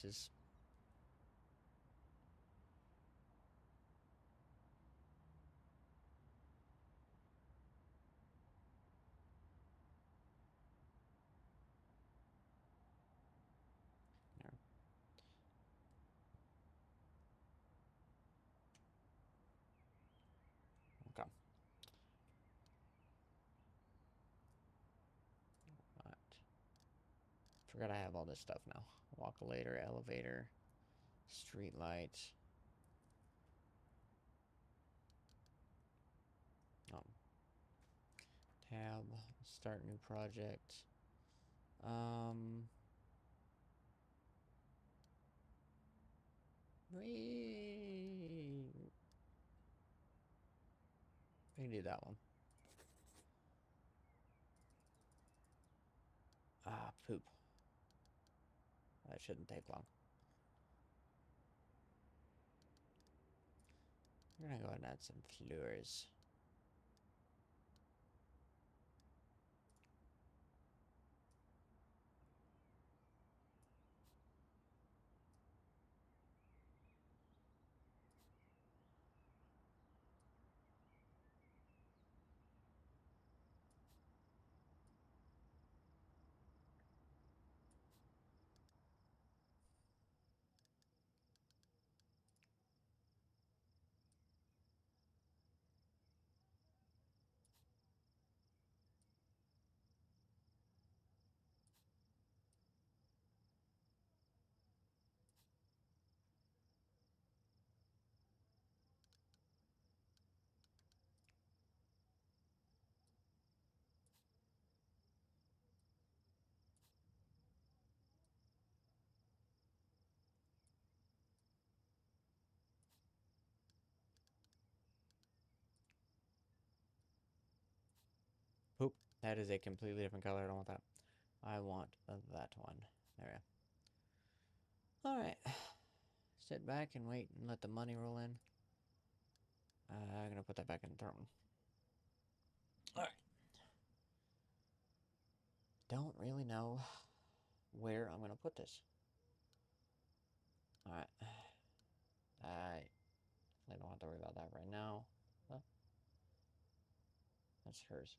Just yeah. Okay. Alright. Forgot I have all this stuff now. Walk later, elevator, street light. Oh. Tab, start new project. Um we can do that one. Ah, poop. That shouldn't take long. We're gonna go ahead and add some floors. Poop. That is a completely different color. I don't want that. I want that one. There we go. Alright. Sit back and wait and let the money roll in. I'm gonna put that back in the throne. Alright. Don't really know where I'm gonna put this. Alright. I don't have to worry about that right now. Well, that's hers.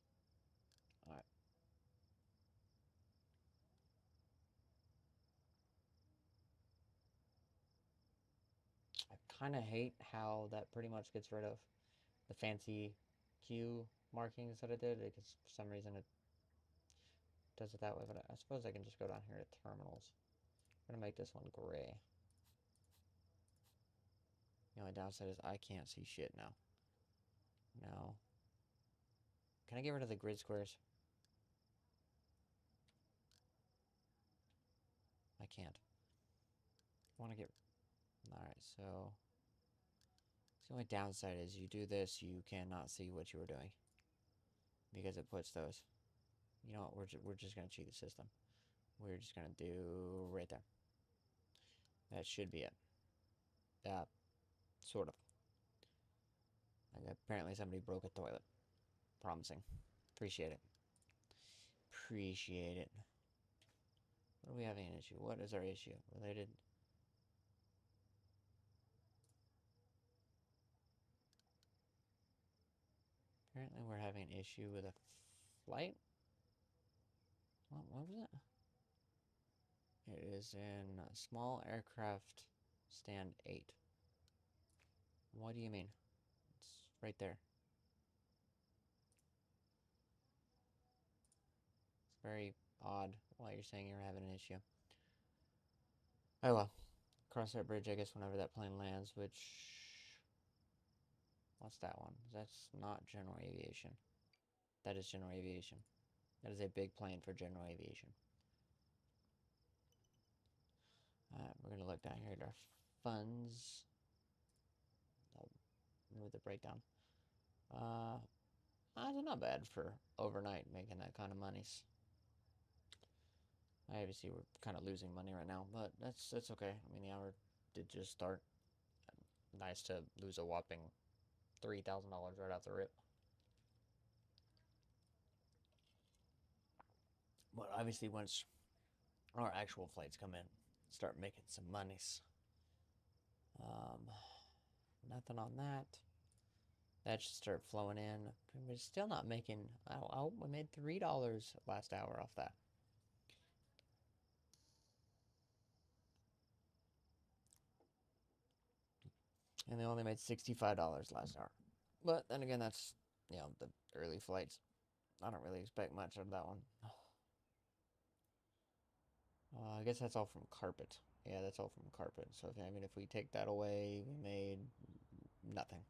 Alright. I kind of hate how that pretty much gets rid of the fancy Q markings that it did, because for some reason it does it that way, but I suppose I can just go down here to terminals. I'm gonna make this one gray. The only downside is I can't see shit now. No. Can I get rid of the grid squares? I can't. I want to get... Alright, so... The only downside is you do this, you cannot see what you were doing. Because it puts those... You know what, we're just going to cheat the system. We're just going to do right there. That should be it. Sort of. Like, apparently somebody broke a toilet. Promising. Appreciate it. Appreciate it. What are we having an issue? What is our issue? Related... Apparently we're having an issue with a flight? What was it? It is in small aircraft stand 8. What do you mean? It's right there. It's very odd why you're saying you're having an issue. Oh well. Cross that bridge, I guess, whenever that plane lands, which... What's that one? That's not general aviation. That is general aviation. That is a big plane for general aviation. We're going to look down here at our funds. I'll move the breakdown. That's not bad for overnight making that kind of money. Obviously, we're kind of losing money right now, but that's okay. I mean, the hour did just start. Nice to lose a whopping $3,000 right off the rip. But obviously, once our actual flights come in, start making some monies. Nothing on that. That should start flowing in. We're still not making. Oh, we made $3 last hour off that. And they only made $65 last hour. But then again, that's, you know, the early flights. I don't really expect much out of that one. I guess that's all from carpet. Yeah, that's all from carpet. So, I mean, if we take that away, we made nothing.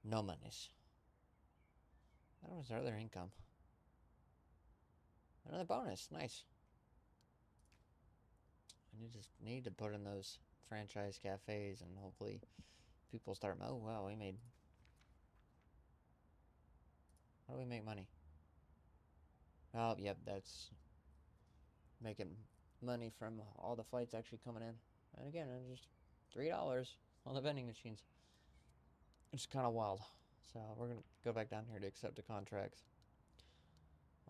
No monies. That was our other income. Another bonus. Nice. I just need to put in those franchise cafes and hopefully people start. Oh, wow, we made. How do we make money? Oh, yep, that's making money from all the flights actually coming in. And again, it's just $3 on the vending machines. It's kind of wild. So we're gonna go back down here to accept the contracts.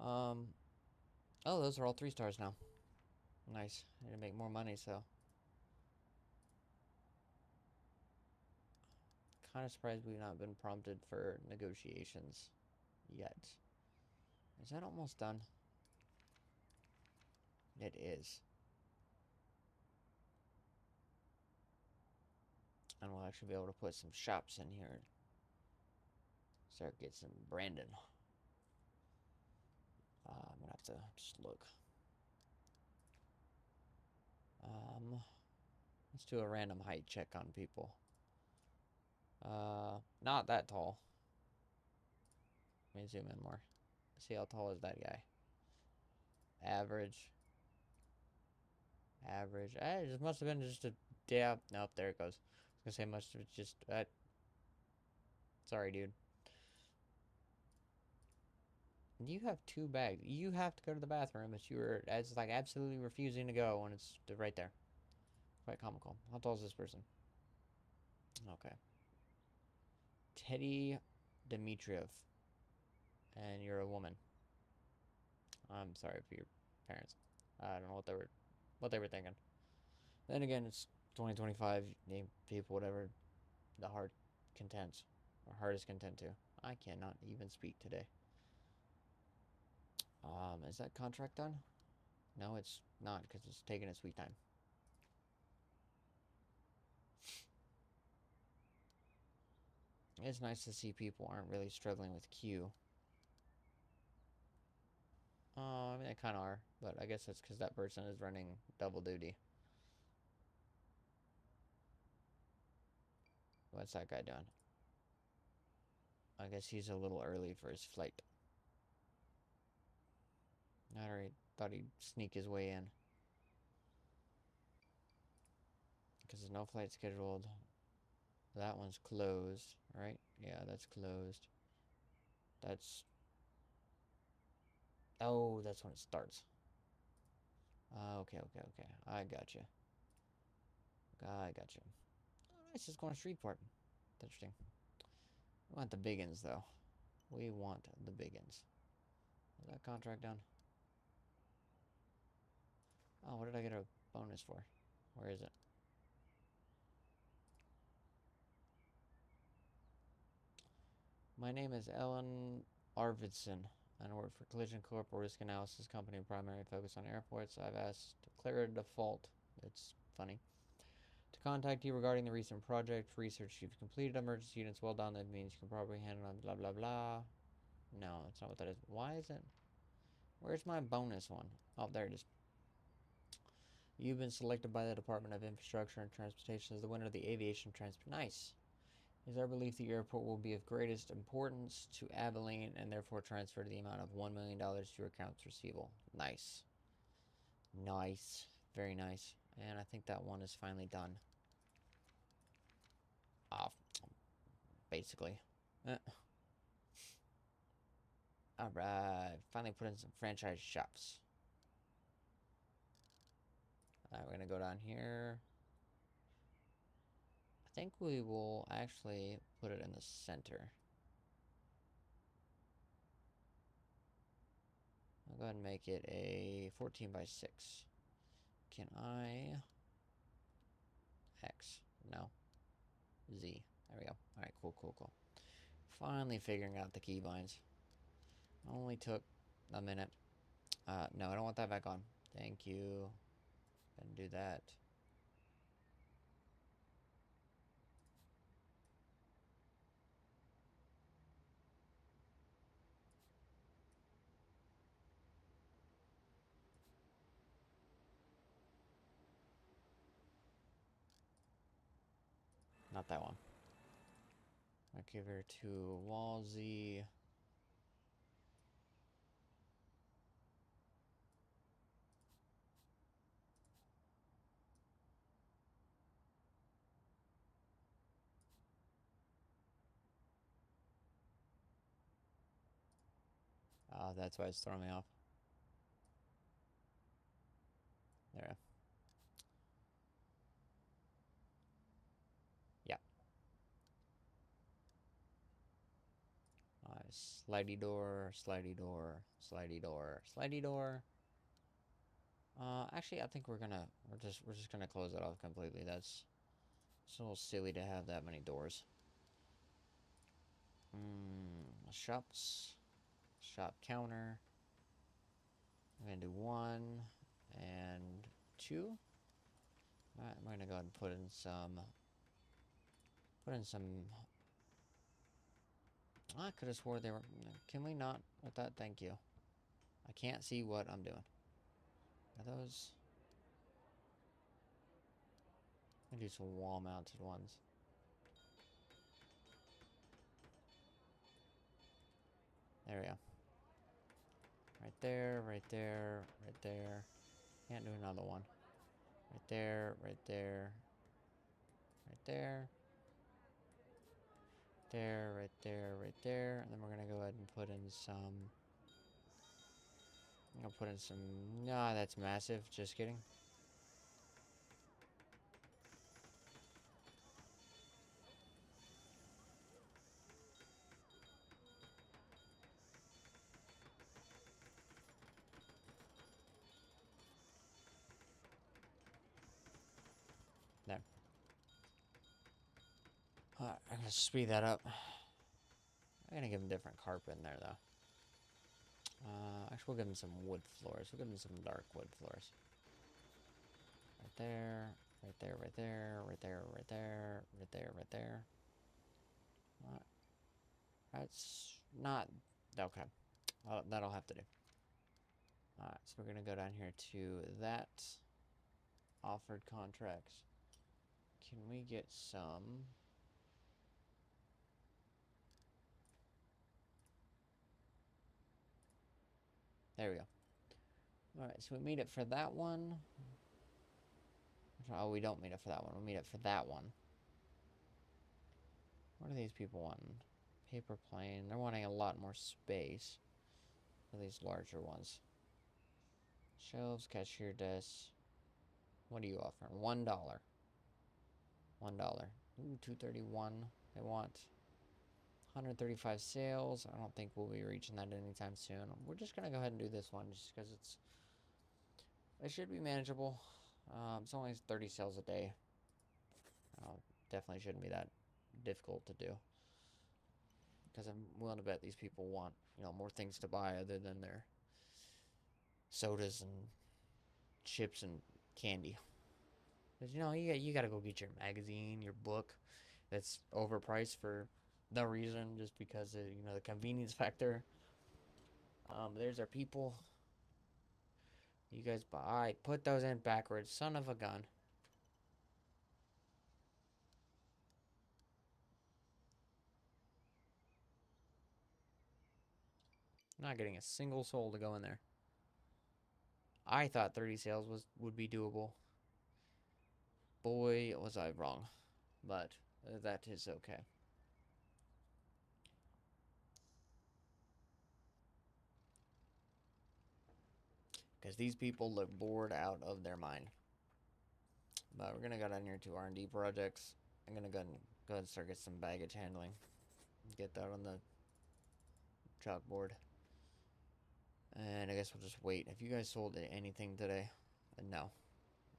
Oh, those are all 3 stars now. Nice. I need to make more money, so. Kind of surprised we've not been prompted for negotiations yet. Is that almost done? It is. And we'll actually be able to put some shops in here. Start get some branding. I'm gonna have to just look. Let's do a random height check on people. Not that tall. Let me zoom in more. See how tall is that guy? Average. Average. It just must have been just a. Yeah, nope, there it goes. I was gonna say must have just. Sorry, dude. You have 2 bags. You have to go to the bathroom, but you were as like absolutely refusing to go when it's right there. Quite comical. How tall is this person? Okay. Teddy Dmitriev. And you're a woman. I'm sorry for your parents. I don't know what they were thinking. Then again, it's 2025. Name people whatever the heart contents or heart is content to. I cannot even speak today. Is that contract done? No, it's not because it's taking its sweet time. It's nice to see people aren't really struggling with Q. I mean, they kind of are, but I guess that's because that person is running double duty. What's that guy doing? I guess he's a little early for his flight. Alright, thought he'd sneak his way in. Because there's no flight scheduled. That one's closed, right? Yeah, that's closed. That's... Oh, that's when it starts. Okay. I got you. I got you. Oh, nice, just going to Shreveport. Interesting. We want the biggins, though. We want the biggins. Is that contract done? Oh, what did I get a bonus for? Where is it? My name is Ellen Arvidsson, and I work for Collision Corp, a risk analysis company primary focus on airports. I've asked Clara Default, it's funny, to contact you regarding the recent project research you've completed. Emergency units well done. That means you can probably handle on blah blah blah. No, that's not what that is. Why is it? Where's my bonus one? Oh, there it is. You've been selected by the Department of Infrastructure and Transportation as the winner of the Aviation Transport. Nice. It is our belief the airport will be of greatest importance to Abilene and therefore transfer the amount of $1 million to your accounts receivable. Nice. Nice. Very nice. And I think that one is finally done. Basically. Alright. Finally put in some franchise shops. Alright, we're going to go down here. I think we will actually put it in the center. I'll go ahead and make it a 14 by 6. Can I... X? No. Z. There we go. Alright, cool, cool, cool. Finally figuring out the keybinds. Only took a minute. No, I don't want that back on. Thank you. Didn't do that. Not that one. I'll give her to wall Z. That's why it's throwing me off. There. Yeah. Slidey door, slidey door, slidey door, slidey door. Actually, I think we're just gonna close it off completely. That's it's a little silly to have that many doors. Shops, shop counter. I'm gonna do 1 and 2. Alright, I'm gonna go ahead and put in some. I could have swore they were. Can we not with that? Thank you. I can't see what I'm doing. Are those? I'm gonna do some wall-mounted ones. There we go. Right there, right there, right there. Can't do another one. Right there, right there, right there. There, right there, right there. And then we're gonna go ahead and put in some. I'm gonna put in some. Nah, that's massive. Just kidding. There. Alright, I'm gonna speed that up. I'm gonna give him different carpet in there though. Actually, we'll give him some wood floors. We'll give him some dark wood floors. Right there, right there, right there, right there, right there, right there, right there. That's not okay. That'll have to do. Alright, so we're gonna go down here to that. Offered contracts. Can we get some? There we go. Alright, so we made it for that one. Oh, we don't meet it for that one. We meet it for that one. What do these people want? Paper plane. They're wanting a lot more space for these larger ones. Shelves, cashier desks. What are you offering? $1. $1. Ooh, 231. They want 135 sales. I don't think we'll be reaching that anytime soon. We're just gonna go ahead and do this one just because it should be manageable. It's only 30 sales a day. Definitely shouldn't be that difficult to do. Because I'm willing to bet these people want, more things to buy other than their sodas and chips and candy. Because, you gotta go get your magazine, your book that's overpriced for no reason, just because of, the convenience factor. There's our people. You guys buy. Put those in backwards. Son of a gun. Not getting a single soul to go in there. I thought 30 sales would be doable. Boy, was I wrong. But that is okay. Because these people look bored out of their mind. But we're going to go down here to R&D projects. I'm going to go ahead and start getting some baggage handling. Get that on the chalkboard. And I guess we'll just wait. Have you guys sold anything today? No.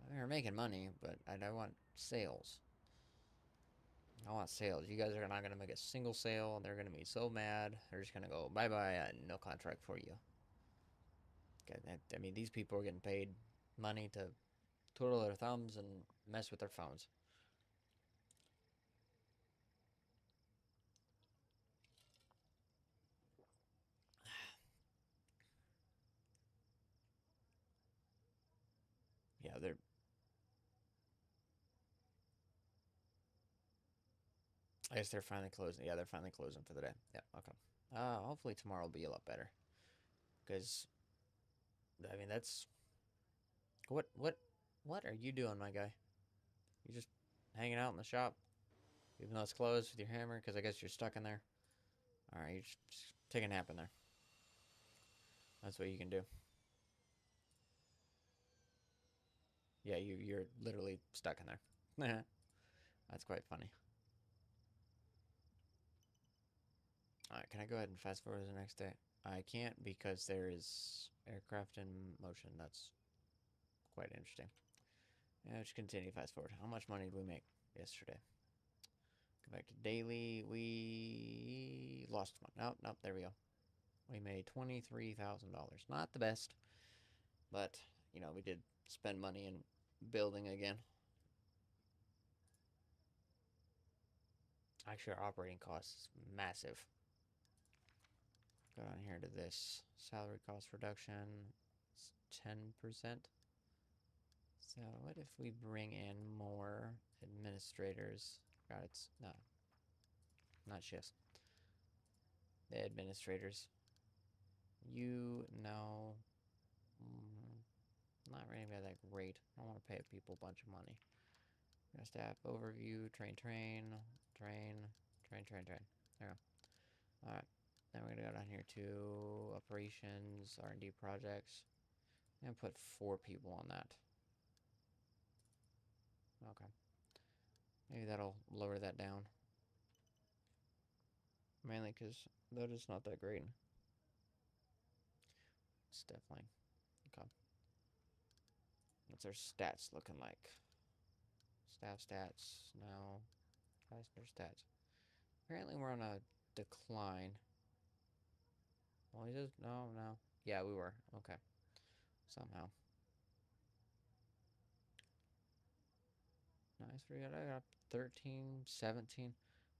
I mean, we're making money, but I want sales. I want sales. You guys are not gonna make a single sale, and they're gonna be so mad. They're just gonna go bye bye. No contract for you. I mean, these people are getting paid money to twiddle their thumbs and mess with their phones. Yeah, they're. I guess they're finally closing. Yeah, they're finally closing for the day. Yeah. Okay. Hopefully tomorrow will be a lot better. Because I mean, that's what are you doing, my guy? You just hanging out in the shop, even though it's closed with your hammer? Because I guess you're stuck in there. All right, you just take a nap in there. That's what you can do. Yeah, you're literally stuck in there. That's quite funny. All right, can I go ahead and fast forward to the next day? I can't because there is aircraft in motion. That's quite interesting. Yeah, just continue fast forward. How much money did we make yesterday? Go back to daily. We lost one. Nope, nope. There we go. We made $23,000. Not the best, but you know we did spend money in building again. Actually, our operating cost is massive. Go down here to this salary cost reduction. It's 10%. So what if we bring in more administrators? God, it's no, not shifts. The administrators. You know, not really that great. I don't want to pay people a bunch of money. Staff overview, train, train, train, train, train, train. There we go. All right. Then we're gonna go down here to operations, R&D projects, and put 4 people on that. Okay. Maybe that'll lower that down. Mainly because that is not that great. It's definitely okay. What's our stats looking like? Staff stats. No. Passenger stats. Apparently we're on a decline. Well, he says no, no. Yeah, we were. Okay. Somehow. Nice. We got 13, 17.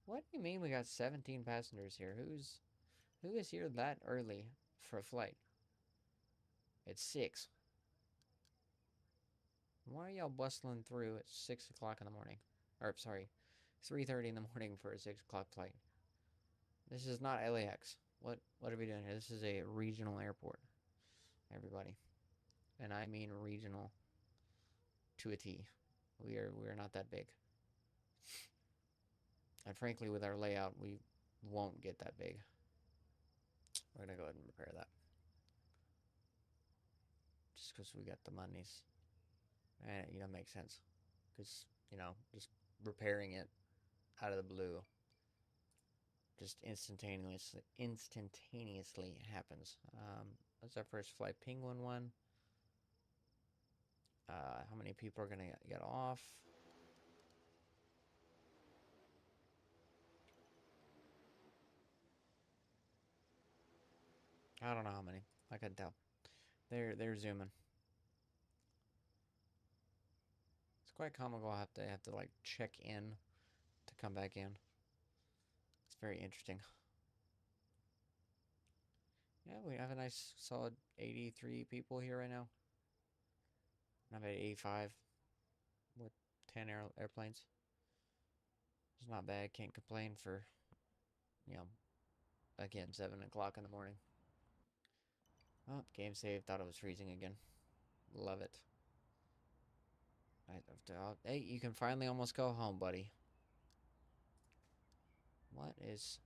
What do you mean we got 17 passengers here? Who is here that early for a flight? It's 6. Why are y'all bustling through at 6 o'clock in the morning? Or sorry, 3:30 in the morning for a 6 o'clock flight. This is not LAX. What are we doing here? This is a regional airport, everybody, and I mean regional to a T. We are not that big, and frankly, with our layout, we won't get that big. We're gonna go ahead and repair that, just because we got the monies, and makes sense, because just repairing it out of the blue just instantaneously happens. That's our first flight, Penguin one. How many people are gonna get off? I don't know how many. I couldn't tell. They're zooming. It's quite comical. I have to like check in to come back in. It's very interesting. Yeah, we have a nice solid 83 people here right now. I'm at 85 with 10 airplanes. It's not bad. Can't complain for, you know, again, 7 o'clock in the morning. Oh, game save. Thought it was freezing again. Love it. Hey, you can finally almost go home, buddy. What is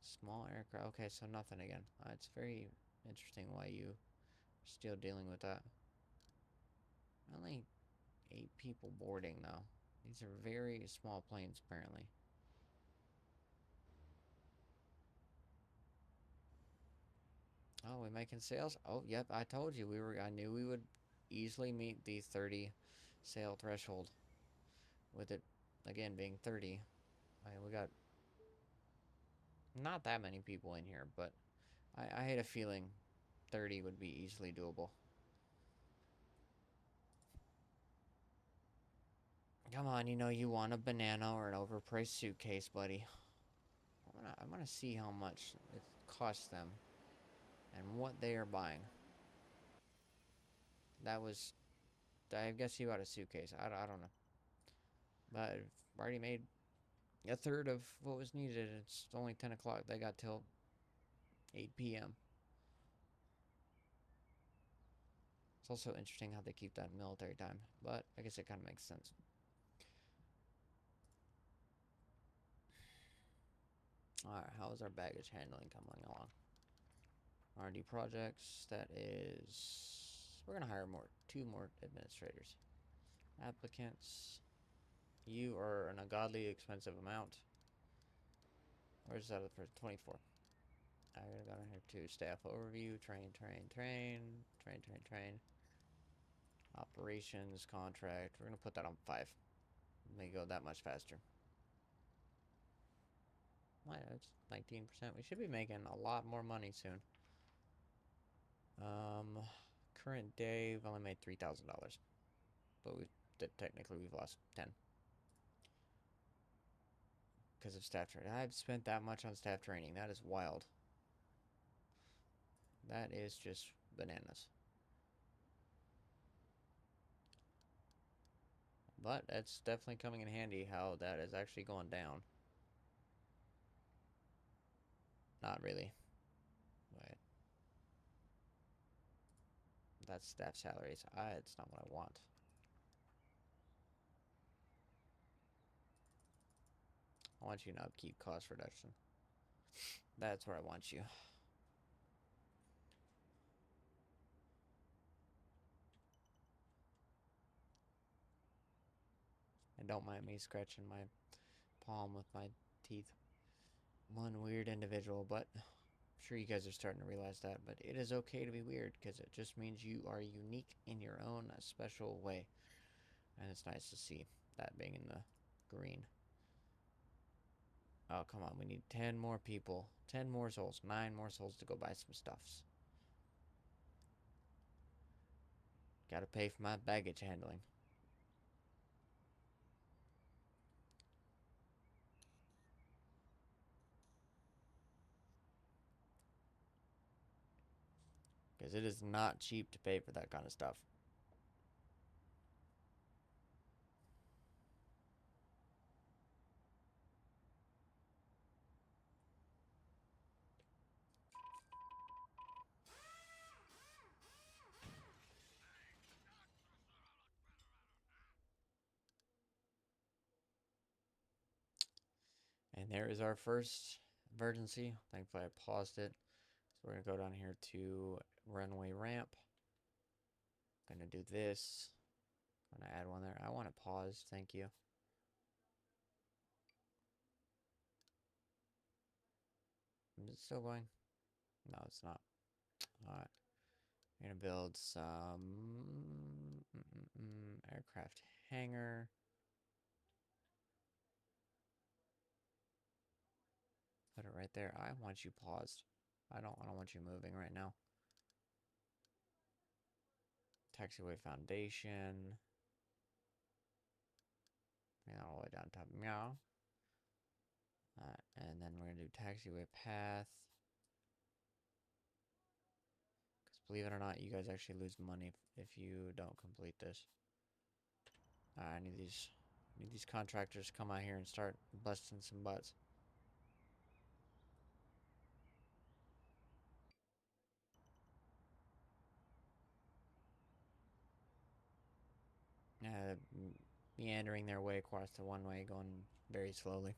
small aircraft? Okay, so nothing again. It's very interesting why you are still dealing with that. Only 8 people boarding, though. These are very small planes, apparently. Oh, we making sales? Oh, yep, I told you I knew we would easily meet the 30 sale threshold. With it, again, being 30. I mean, we got not that many people in here, but I had a feeling 30 would be easily doable. Come on, you know you want a banana or an overpriced suitcase, buddy. I'm gonna see how much it costs them and what they are buying. That was, I guess you got a suitcase. I don't know. But I've already made a third of what was needed. It's only 10 o'clock. They got till 8 p.m. It's also interesting how they keep that military time, but I guess it kind of makes sense. Alright, how is our baggage handling coming along? R&D projects, that is... We're going to hire two more administrators. Applicants, you are an ungodly expensive amount. Where's that for 24? I gotta go down here to staff overview, train. Operations, contract, we're gonna put that on 5. Make it go that much faster. Well, it's 19%. We should be making a lot more money soon. Current day, we've only made $3,000. But technically we've lost 10. Because of staff training. I've spent that much on staff training. That is wild. That is just bananas. But it's definitely coming in handy how that is actually going down. Not really. But that's staff salaries. It's not what I want. I want you to upkeep cost reduction. That's where I want you. And don't mind me scratching my palm with my teeth. One weird individual, but I'm sure you guys are starting to realize that. But it is okay to be weird, because it just means you are unique in your own special way. And it's nice to see that being in the green. Oh, come on. We need 10 more people. 10 more souls. 9 more souls to go buy some stuffs. Gotta pay for my baggage handling. Because it is not cheap to pay for that kind of stuff. And there is our first emergency. Thankfully, I paused it. So we're going to go down here to runway ramp. Going to do this. Going to add one there. I want it paused. Thank you. Is it still going? No, it's not. Alright. We're going to build some aircraft hangar. Put it right there. I want you paused. I don't want you moving right now. Taxiway foundation. Bring that all the way down top. Meow. And then we're going to do taxiway path. Because believe it or not, you guys actually lose money if you don't complete this. I need these contractors to come out here and start busting some butts. Meandering their way across the one way, going very slowly.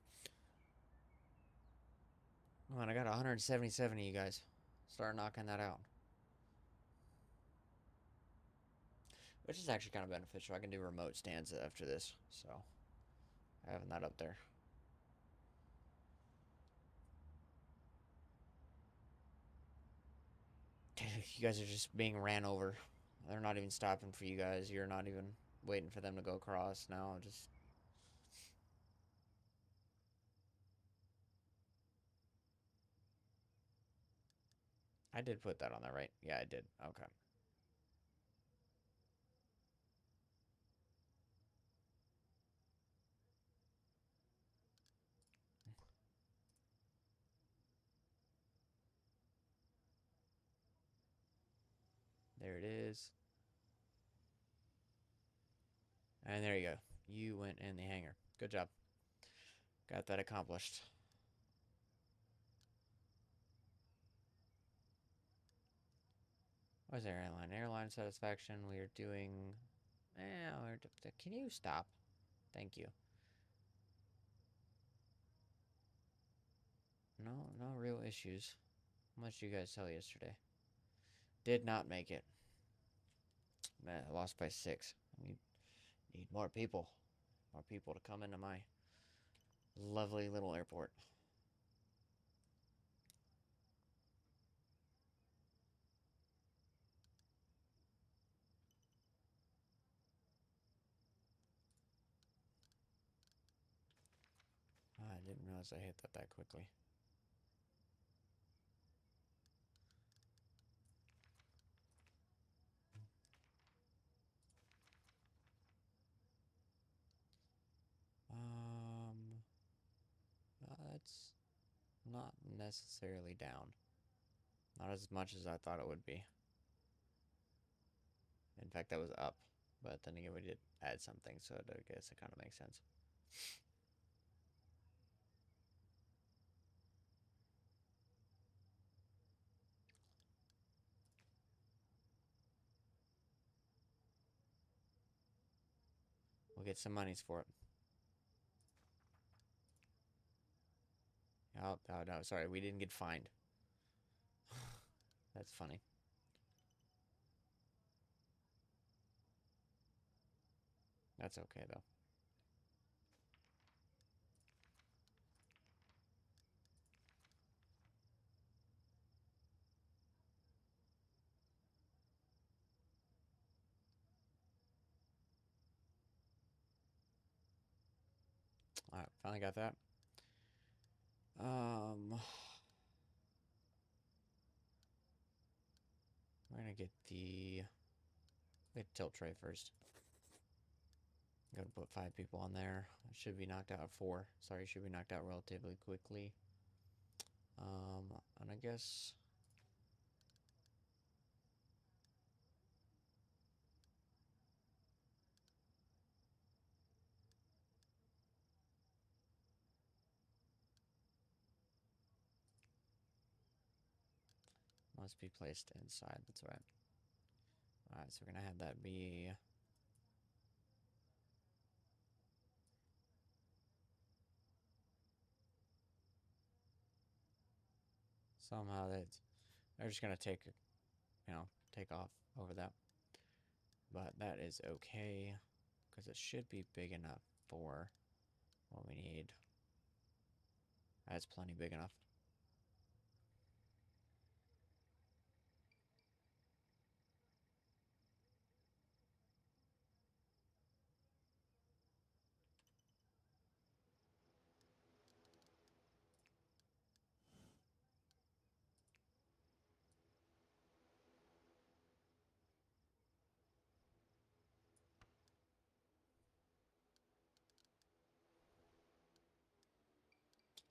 Come on, I got 177 of you guys. Start knocking that out. Which is actually kind of beneficial. I can do remote stands after this, so having that up there. You guys are just being ran over. They're not even stopping for you guys. You're not even waiting for them to go across. Now, just... I did put that on there, right? Yeah, I did. Okay. There it is. And there you go. You went in the hangar. Good job. Got that accomplished. What is airline? Airline satisfaction. We are doing... Can you stop? Thank you. No, no real issues. How much did you guys sell yesterday? Did not make it. Man, I lost by 6. We need more people. More people to come into my lovely little airport. I didn't realize I hit that quickly. That's not necessarily down. Not as much as I thought it would be. In fact, that was up. But then again, we did add something, so I guess it kind of makes sense. We'll get some monies for it. Oh, no, sorry, we didn't get fined. That's funny. That's okay, though. Alright, finally got that. We're gonna get the tilt tray first. I'm gonna put 5 people on there. It should be knocked out 4. Sorry, should be knocked out relatively quickly. And I guess must be placed inside. That's right. Alright, so we're gonna have that be somehow that they're just gonna take off over that. But that is okay because it should be big enough for what we need. That's plenty big enough.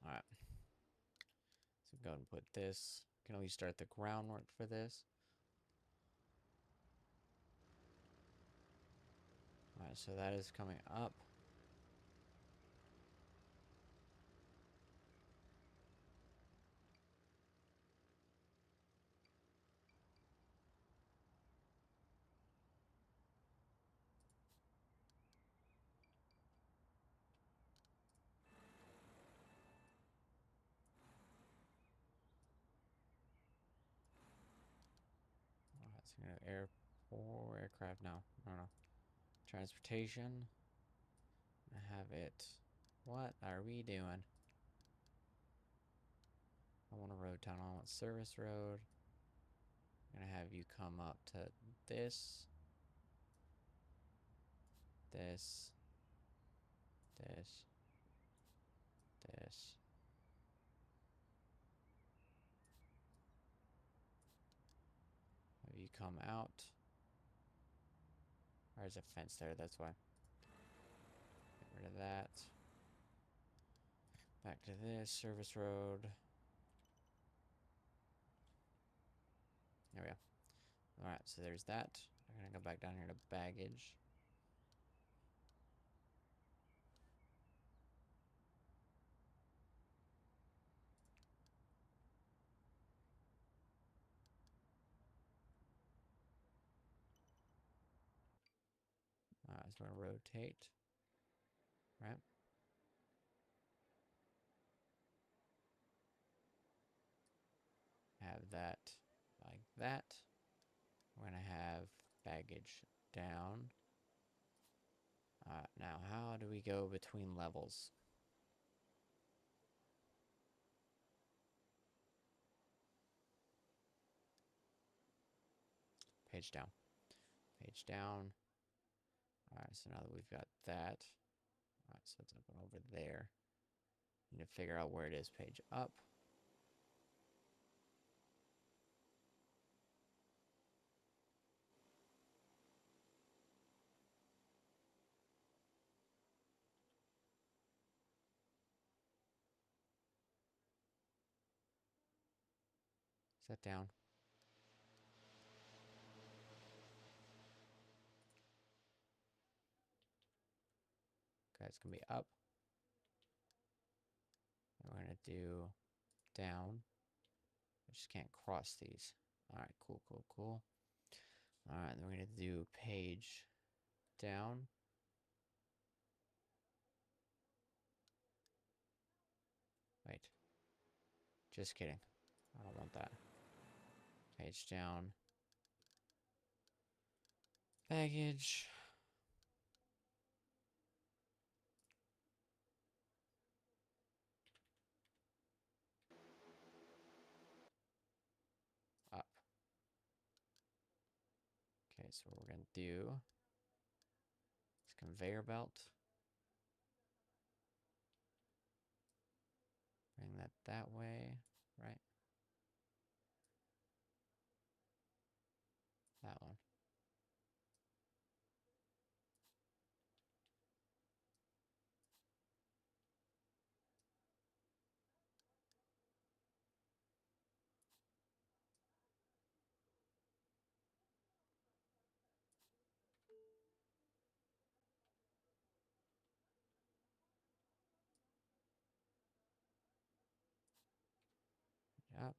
Alright. So go ahead and put this. Can we start the groundwork for this? Alright, so that is coming up. Alright, so we're gonna aircraft now. No, no. Transportation. I have it. What are we doing? I want a road tunnel. I want service road. I'm gonna have you come up to this, this, this, this. Have you come out. There's a fence there, that's why. Get rid of that. Back to this, service road. There we go. Alright, so there's that. I'm gonna go back down here to baggage. Alright, so we're gonna rotate. Right? Have that like that. We're gonna have baggage down. Now how do we go between levels? Page down. Page down. Alright, so now that we've got that. Alright, so it's up and over there. Need to figure out where it is. Page up. Set down. Okay, it's gonna be up. And we're gonna do down. I just can't cross these. Alright, cool, cool, cool. Alright, then we're gonna do page down. Wait. Just kidding. I don't want that. Page down. Baggage. Up. Okay, so what we're gonna do is conveyor belt. Bring that way, right? That one. Up.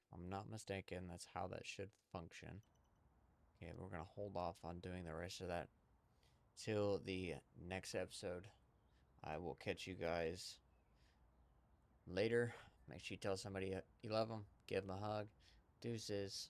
If I'm not mistaken, that's how that should function. Okay, we're gonna hold off on doing the rest of that till the next episode. I will catch you guys later. Make sure you tell somebody you love them. Give them a hug. Deuces.